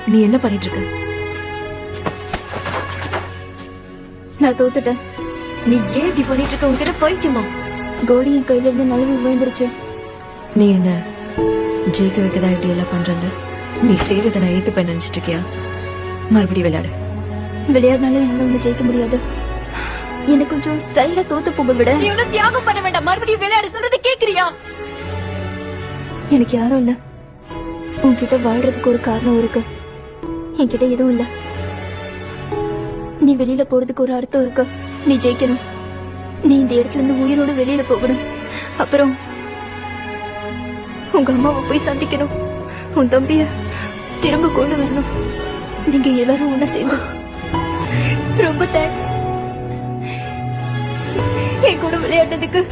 நீ என்ன பண்ணிட்டு இருக்க? நான் தோத்துட்டேன். நீ ஏன் இப்படி பண்ணிட்டு இருக்க? உன்கிட்ட பைத்தியமா? கோலி என் கையில இருந்து நழுவி விழுந்துருச்சு. நீ என்ன ஜெயிக்க வைக்கதான் இப்படி எல்லாம் பண்றேன்னு நீ செய்யறத நான் ஏத்துப்பேன் நினைச்சிட்டு இருக்கியா? மறுபடியும் விளையாடு. விளையாடினாலும் என்னால ஒண்ணு ஜெயிக்க முடியாது. எனக்கு கொஞ்சம் ஸ்டைலா தோத்து போக விட. நீ ஒன்னும் தியாகம் பண்ண வேண்டாம். மறுபடியும் விளையாடு. சொல்றது கேக்குறியா? எனக்கு யாரும் இல்ல. உன்கிட்ட வாழ்றதுக்கு ஒரு காரணம் இருக்கு. என்கிட்ட எதுவும் இல்ல. நீ வெளியில போறதுக்கு ஒரு அர்த்தம் இருக்கு. நீ ஜெயிக்கணும். நீ இந்த இடத்துல இருந்து உயிரோட வெளியில போகணும். அப்புறம் உங்க அம்மாவை போய் சந்திக்கணும். உன் தம்பிய திரும்ப கொண்டு வரணும். நீங்க எல்லாரும் ஒண்ணா சேர்ந்து. ரொம்ப தேங்க்ஸ் என் கூட விளையாடுறதுக்கு.